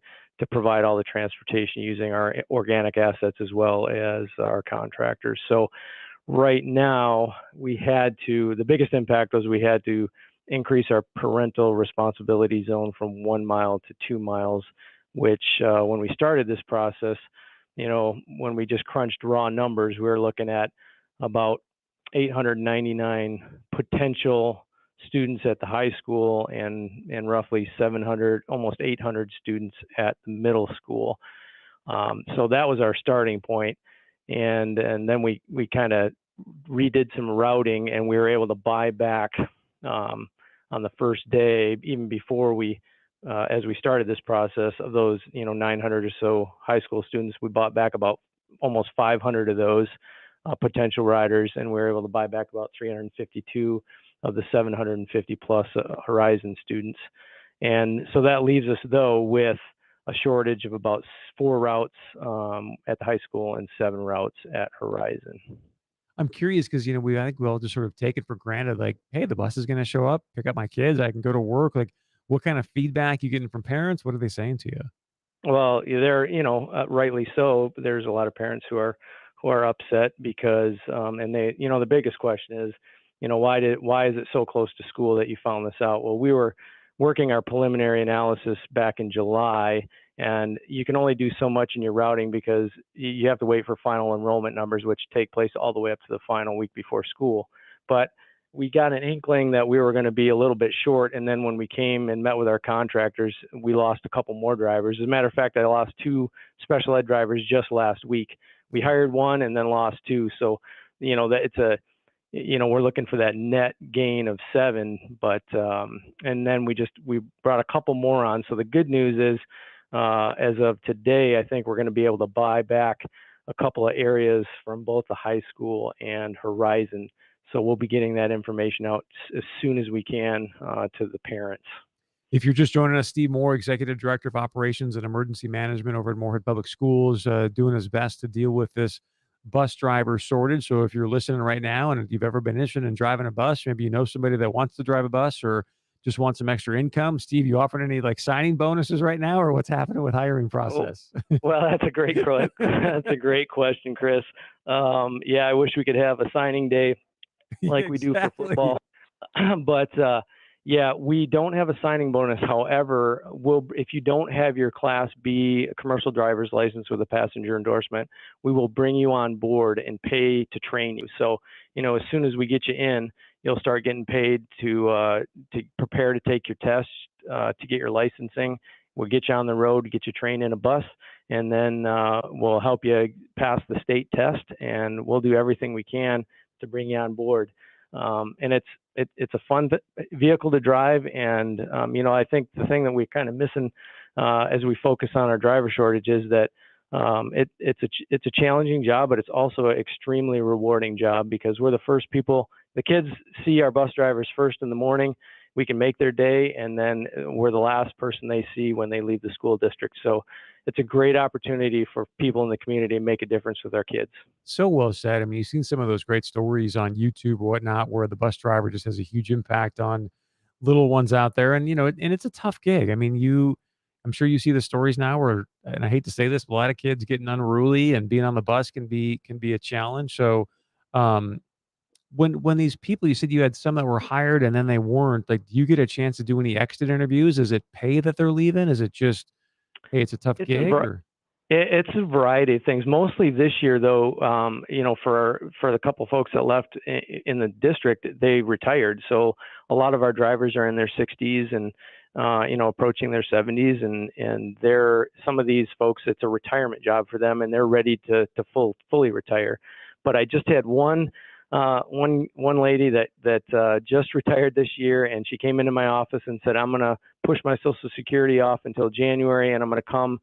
provide all the transportation using our organic assets as well as our contractors. So right now the biggest impact was we had to increase our parental responsibility zone from 1 mile to 2 miles, which when we started this process, when we just crunched raw numbers, we were looking at about 899 potential students at the high school and roughly 700, almost 800 students at the middle school. So that was our starting point. And then we kind of redid some routing, and we were able to buy back on the first day, even before as we started this process, of those 900 or so high school students, we bought back about almost 500 of those potential riders, and we were able to buy back about 352 of the 750 plus Horizon students. And so that leaves us, though, with a shortage of about 4 routes at the high school and 7 routes at Horizon. I'm curious because, I think we all just sort of take it for granted, like, hey, the bus is going to show up, pick up my kids, I can go to work. Like, what kind of feedback you getting from parents? What are they saying to you? Well, they're, rightly so. There's a lot of parents who are upset because, and they, the biggest question is, why is it so close to school that you found this out? Well, we were working our preliminary analysis back in July, and you can only do so much in your routing because you have to wait for final enrollment numbers, which take place all the way up to the final week before school. But we got an inkling that we were going to be a little bit short. And then when we came and met with our contractors, we lost a couple more drivers. As a matter of fact, I lost 2 special ed drivers just last week. We hired 1 and then lost 2. So, that it's we're looking for that net gain of 7, but, and then we brought a couple more on. So the good news is, as of today, I think we're going to be able to buy back a couple of areas from both the high school and Horizon. So we'll be getting that information out as soon as we can to the parents. If you're just joining us, Steve Moore, Executive Director of Operations and Emergency Management over at Moorhead Public Schools, doing his best to deal with this bus driver shortage. So if you're listening right now and if you've ever been interested in driving a bus, maybe you know somebody that wants to drive a bus or just want some extra income? Steve, you offering any like signing bonuses right now, or what's happening with hiring process? Well, that's a great question, Chris. Yeah, I wish we could have a signing day like we do for Exactly. football. But yeah, we don't have a signing bonus. However, if you don't have your Class B commercial driver's license with a passenger endorsement, we will bring you on board and pay to train you. So, as soon as we get you in, you'll start getting paid to prepare to take your test, to get your licensing. We'll get you on the road, get you trained in a bus, and then we'll help you pass the state test, and we'll do everything we can to bring you on board. And it's a fun vehicle to drive, and I think the thing that we're kind of missing as we focus on our driver shortage is that it's a challenging job, but it's also an extremely rewarding job because we're the first people. The kids see our bus drivers first in the morning. We can make their day, and then we're the last person they see when they leave the school district. So it's a great opportunity for people in the community to make a difference with our kids. So well said. I mean, you've seen some of those great stories on YouTube or whatnot, where the bus driver just has a huge impact on little ones out there. And, and it's a tough gig. I mean, I'm sure you see the stories now where, and I hate to say this, but a lot of kids getting unruly and being on the bus can be a challenge. So, when these people, you said you had some that were hired and then they weren't, like, do you get a chance to do any exit interviews? Is it pay that they're leaving? Is it just, hey, it's a tough gig? It's a variety of things. Mostly this year, though, for the couple folks that left in the district, they retired. So a lot of our drivers are in their 60s and approaching their 70s, and some of these folks, it's a retirement job for them, and they're ready to fully retire. But I just had one lady that just retired this year, and she came into my office and said, I'm going to push my Social Security off until January, and I'm going to come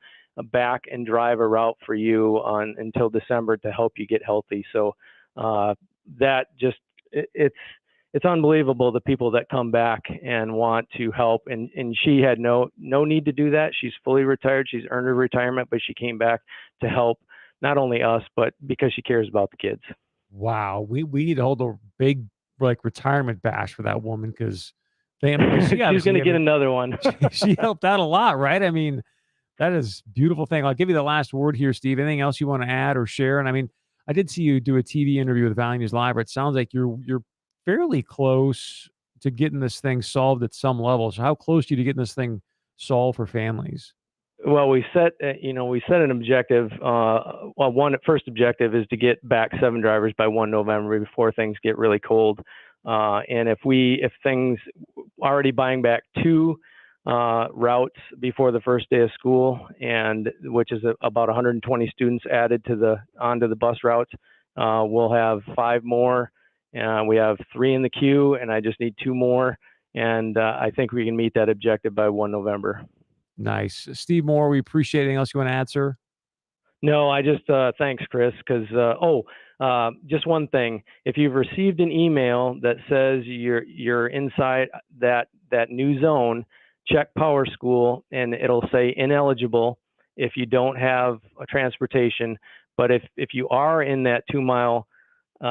back and drive a route for you until December to help you get healthy. So that just it's unbelievable, the people that come back and want to help, and she had no need to do that. She's fully retired. She's earned her retirement, but she came back to help not only us, but because she cares about the kids. Wow, we need to hold a big retirement bash for that woman, because she's going to get another one. she helped out a lot, right? I mean, that is a beautiful thing. I'll give you the last word here, Steve. Anything else you want to add or share? And I mean, I did see you do a TV interview with Valley News Live. It sounds like you're fairly close to getting this thing solved at some level. So how close are you to getting this thing solved for families? Well, we set an objective. First objective is to get back 7 drivers by 1 November before things get really cold. And if things already buying back 2 routes before the first day of school, and which is about 120 students added onto the bus routes, we'll have 5 more. We have 3 in the queue, and I just need 2 more. And I think we can meet that objective by 1 November. Nice. Steve Moore, we appreciate anything else you want to add, sir? No, I just, thanks, Chris, because, just one thing. If you've received an email that says you're inside that new zone, check Power School, and it'll say ineligible if you don't have a transportation. But if you are in that 2-mile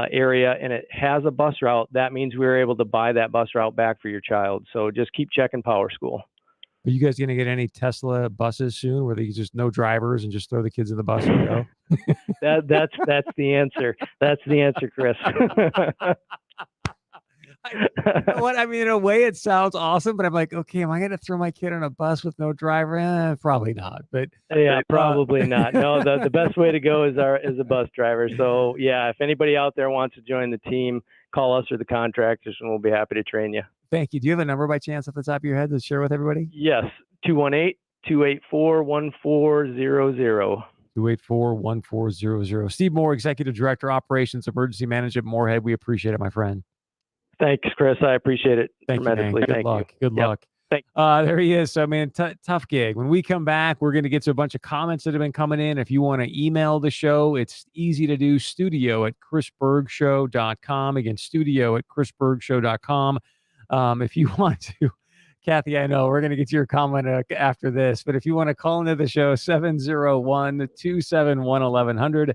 area and it has a bus route, that means we were able to buy that bus route back for your child. So just keep checking Power School. Are you guys going to get any Tesla buses soon where they just no drivers and just throw the kids in the bus and go? That's the answer. That's the answer, Chris. You know what? I mean, in a way, it sounds awesome, but I'm like, okay, am I going to throw my kid on a bus with no driver? Probably not. But yeah, probably not. No, the best way to go is a bus driver. So yeah, if anybody out there wants to join the team, call us or the contractors, and we'll be happy to train you. Thank you. Do you have a number by chance off the top of your head to share with everybody? Yes, 218-284-1400. 284-1400. Steve Moore, Executive Director, Operations Emergency Management, Moorhead. We appreciate it, my friend. Thanks, Chris. I appreciate it tremendously. You, Good luck. Good luck. There he is. So, man, tough gig. When we come back, we're going to get to a bunch of comments that have been coming in. If you want to email the show, it's easy to do. studio@chrisbergshow.com. Again, studio@chrisbergshow.com. If you want to, Kathy, I know we're going to get to your comment after this, but if you want to call into the show, 701-271-1100,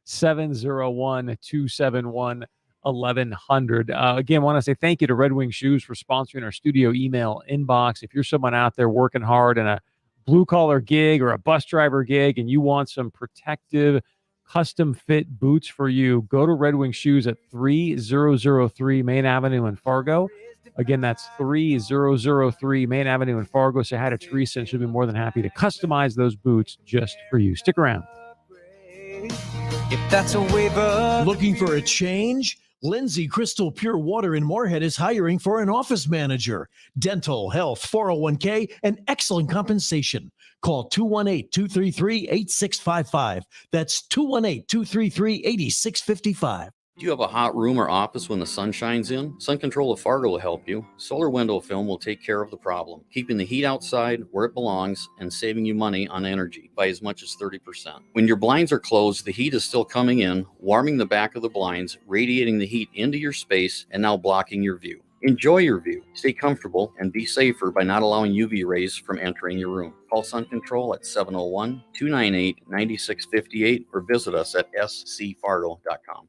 701-271-1100. 1100. Again, want to say thank you to Red Wing Shoes for sponsoring our studio email inbox. If you're someone out there working hard in a blue collar gig or a bus driver gig and you want some protective custom fit boots for you, go to Red Wing Shoes at 3003 Main Avenue in Fargo. Again, that's 3003 Main Avenue in Fargo. Say hi to Teresa, and she'll be more than happy to customize those boots just for you. Stick around. If that's a waiver. Looking for a change? Lindsay Crystal Pure Water in Moorhead is hiring for an office manager, dental, health, 401k, and excellent compensation. Call 218-233-8655. That's 218-233-8655. Do you have a hot room or office when the sun shines in? Sun Control of Fargo will help you. Solar window film will take care of the problem, keeping the heat outside where it belongs and saving you money on energy by as much as 30%. When your blinds are closed, the heat is still coming in, warming the back of the blinds, radiating the heat into your space, and now blocking your view. Enjoy your view, stay comfortable, and be safer by not allowing UV rays from entering your room. Call Sun Control at 701-298-9658 or visit us at scfargo.com.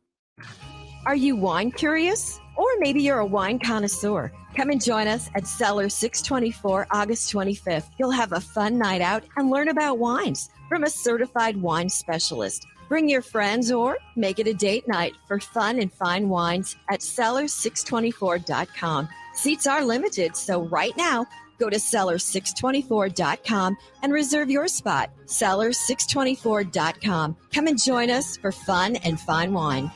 Are you wine curious? Or maybe you're a wine connoisseur. Come and join us at Cellar 624 August 25th. You'll have a fun night out and learn about wines from a certified wine specialist. Bring your friends or make it a date night for fun and fine wines at cellar624.com. Seats are limited, so right now, go to cellar624.com and reserve your spot. Cellar624.com. Come and join us for fun and fine wine.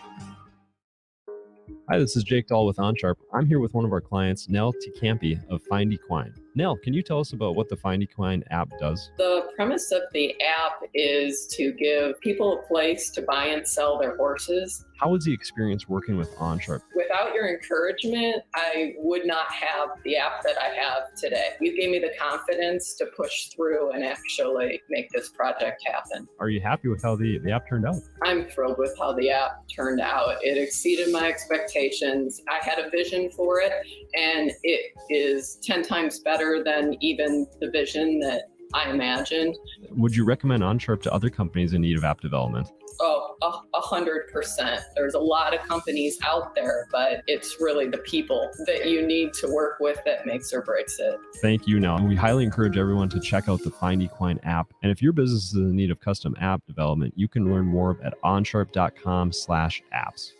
Hi, this is Jake Dahl with OnSharp. I'm here with one of our clients, Nell Ticampi of Find Equine. Nell, can you tell us about what the Find Equine app does? The premise of the app is to give people a place to buy and sell their horses. How was the experience working with OnSharp? Without your encouragement, I would not have the app that I have today. You gave me the confidence to push through and actually make this project happen. Are you happy with how the app turned out? I'm thrilled with how the app turned out. It exceeded my expectations. I had a vision for it, and it is 10 times better than even the vision that I imagined. Would you recommend OnSharp to other companies in need of app development? Oh, 100%. There's a lot of companies out there, but it's really the people that you need to work with that makes or breaks it. Thank you, Nell. We highly encourage everyone to check out the Find Equine app. And if your business is in need of custom app development, you can learn more at onsharp.com/apps.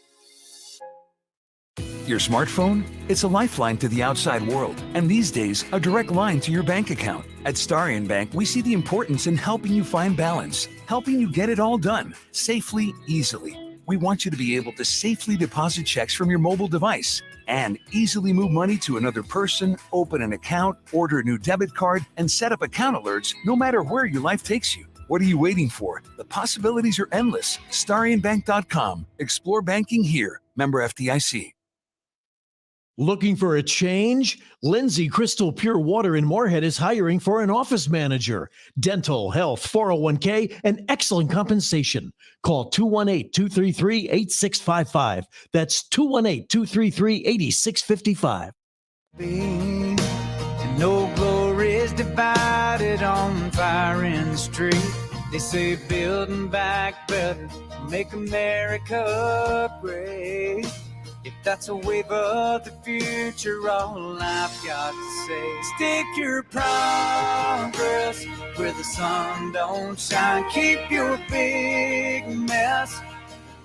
Your smartphone? It's a lifeline to the outside world, and these days, a direct line to your bank account. At Starion Bank, we see the importance in helping you find balance, helping you get it all done, safely, easily. We want you to be able to safely deposit checks from your mobile device and easily move money to another person, open an account, order a new debit card, and set up account alerts no matter where your life takes you. What are you waiting for? The possibilities are endless. StarionBank.com. Explore banking here. Member FDIC. Looking for a change? Lindsay Crystal Pure Water in Moorhead is hiring for an office manager, dental, health, 401k, and excellent compensation. Call 218-233-8655. That's 218-233-8655. No glory is divided on fire in the street. They say building back better, make America great. If that's a wave of the future, all I've got to say is stick your progress where the sun don't shine. Keep your big mess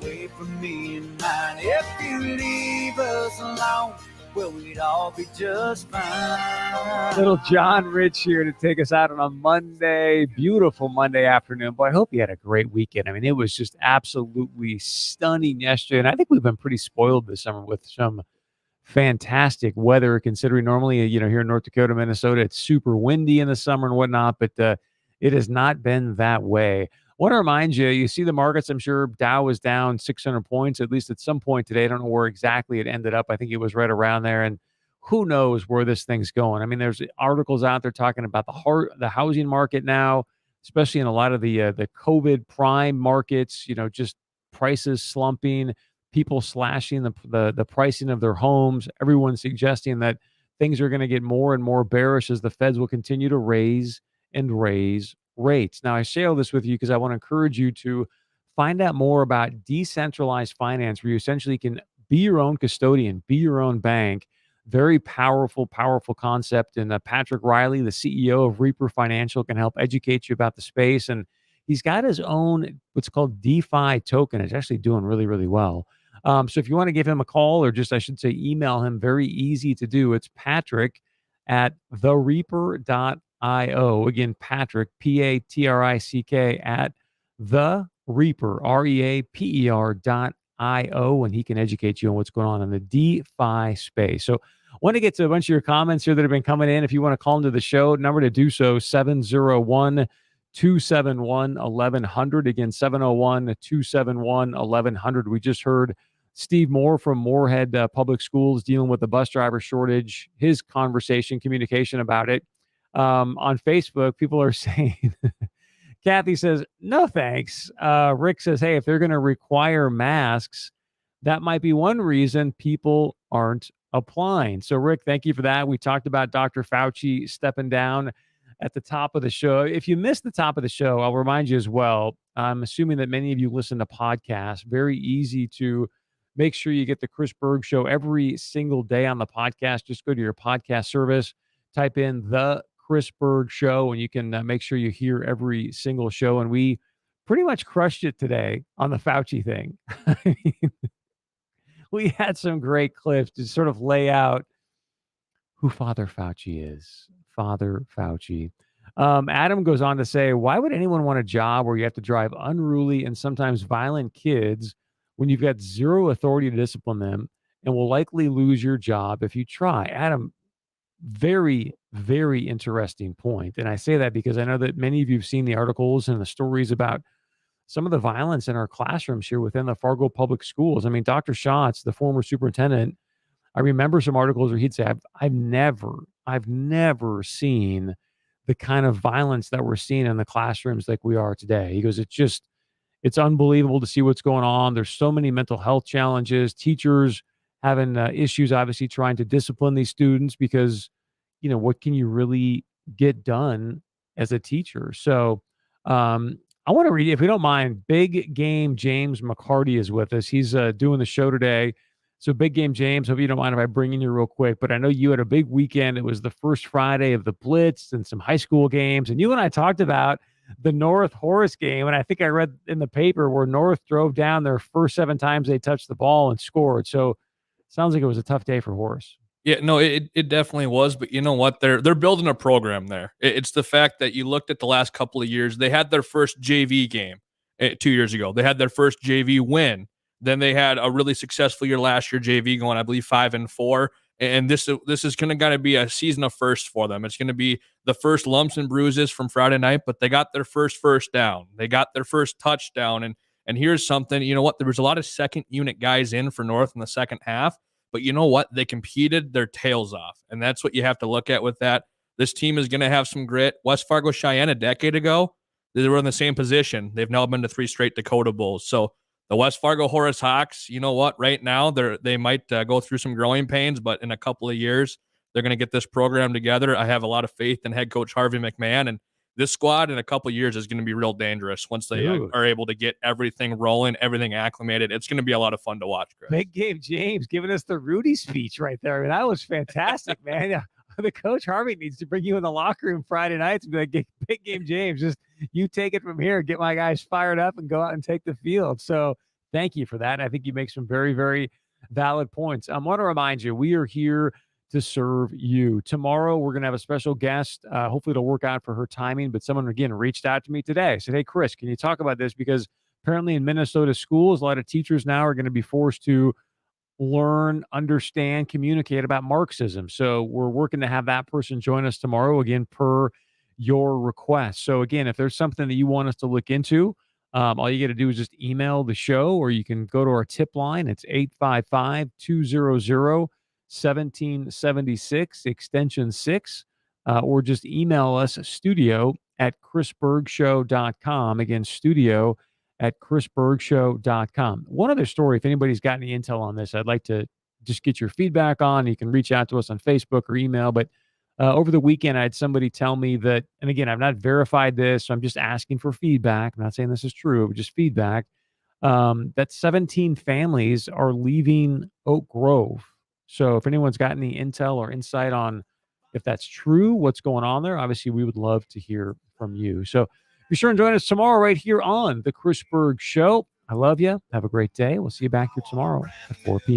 away from me and mine. If you leave us alone, well, we'd all be just fine. Little John Rich here to take us out on a Monday, beautiful Monday afternoon. Boy, I hope you had a great weekend. I mean, it was just absolutely stunning yesterday. And I think we've been pretty spoiled this summer with some fantastic weather, considering normally, here in North Dakota, Minnesota, it's super windy in the summer and whatnot, but it has not been that way. I want to remind you, you see the markets, I'm sure Dow was down 600 points, at least at some point today. I don't know where exactly it ended up. I think it was right around there. And who knows where this thing's going. I mean, there's articles out there talking about the housing market now, especially in a lot of the COVID prime markets, just prices slumping, people slashing the pricing of their homes. Everyone's suggesting that things are going to get more and more bearish as the Feds will continue to raise and raise rates. Now, I share this with you because I want to encourage you to find out more about decentralized finance, where you essentially can be your own custodian, be your own bank. Very powerful, powerful concept. And Patrick Riley, the CEO of Reaper Financial, can help educate you about the space. And he's got his own what's called DeFi token. It's actually doing really, really well. So if you want to give him a call, or just, I should say, email him, very easy to do. It's Patrick at thereaper.io. Again, Patrick, Patrick, at the Reaper, REAPER.io, and he can educate you on what's going on in the DeFi space. So I want to get to a bunch of your comments here that have been coming in. If you want to call into the show, number to do so, 701-271-1100. Again, 701-271-1100. We just heard Steve Moore from Moorhead Public Schools dealing with the bus driver shortage, his communication about it. On Facebook, people are saying, Kathy says, no thanks. Rick says, hey, if they're going to require masks, that might be one reason people aren't applying. So, Rick, thank you for that. We talked about Dr. Fauci stepping down at the top of the show. If you missed the top of the show, I'll remind you as well. I'm assuming that many of you listen to podcasts. Very easy to make sure you get the Chris Berg Show every single day on the podcast. Just go to your podcast service, type in the Chris Berg Show, and you can make sure you hear every single show. And we pretty much crushed it today on the Fauci thing. I mean, we had some great clips to sort of lay out who Father Fauci is. Father Fauci. Adam goes on to say, why would anyone want a job where you have to drive unruly and sometimes violent kids when you've got zero authority to discipline them and will likely lose your job if you try? Adam, very, very interesting point. And I say that because I know that many of you have seen the articles and the stories about some of the violence in our classrooms here within the Fargo Public Schools. I mean, Dr. Schatz, the former superintendent, I remember some articles where he'd say, I've never seen the kind of violence that we're seeing in the classrooms like we are today. He goes, it's unbelievable to see what's going on. There's so many mental health challenges, teachers having issues, obviously trying to discipline these students because, what can you really get done as a teacher? So I want to read, if we don't mind, Big Game James McCarty is with us. He's doing the show today. So Big Game James, hope you don't mind if I bring in you real quick, but I know you had a big weekend. It was the first Friday of the Blitz and some high school games. And you and I talked about the North Horace game. And I think I read in the paper where North drove down their first 7 times they touched the ball and scored. So it sounds like it was a tough day for Horace. Yeah, no, it definitely was. But you know what? They're building a program there. It's the fact that you looked at the last couple of years. They had their first JV game 2 years ago. They had their first JV win. Then they had a really successful year last year, JV going, I believe, 5-4. And this is going to be a season of firsts for them. It's going to be the first lumps and bruises from Friday night, but they got their first down. They got their first touchdown. And here's something, you know what? There was a lot of second unit guys in for North in the second half, but you know what? They competed their tails off. And that's what you have to look at with that. This team is going to have some grit. West Fargo Cheyenne a decade ago, they were in the same position. They've now been to 3 straight Dakota Bowls. So the West Fargo Horace Hawks, you know what? Right now, they might go through some growing pains, but in a couple of years, they're going to get this program together. I have a lot of faith in head coach Harvey McMahon, and this squad in a couple of years is going to be real dangerous once they are able to get everything rolling, everything acclimated. It's going to be a lot of fun to watch, Chris. Big Game James giving us the Rudy speech right there. I mean, that was fantastic, man. Yeah. The coach Harvey needs to bring you in the locker room Friday nights and be like, Big Game James, just you take it from here, get my guys fired up and go out and take the field. So thank you for that. I think you make some very, very valid points. I want to remind you, we are here to serve you. Tomorrow, we're going to have a special guest. Hopefully it'll work out for her timing, but someone, again, reached out to me today. Said, hey, Chris, can you talk about this? Because apparently in Minnesota schools, a lot of teachers now are going to be forced to learn, understand, communicate about Marxism. So we're working to have that person join us tomorrow, again, per your request. So again, if there's something that you want us to look into, all you got to do is just email the show, or you can go to our tip line. It's 855-200-1776, extension 6, or just email us studio@chrisbergshow.com. Again, studio@chrisbergshow.com. One other story, if anybody's got any intel on this, I'd like to just get your feedback on. You can reach out to us on Facebook or email. But over the weekend, I had somebody tell me that, and again, I've not verified this, so I'm just asking for feedback. I'm not saying this is true, but just feedback. that 17 families are leaving Oak Grove. So if anyone's got any intel or insight on if that's true, what's going on there, obviously we would love to hear from you. So be sure and join us tomorrow right here on The Chris Berg Show. I love you. Have a great day. We'll see you back here tomorrow at 4 p.m.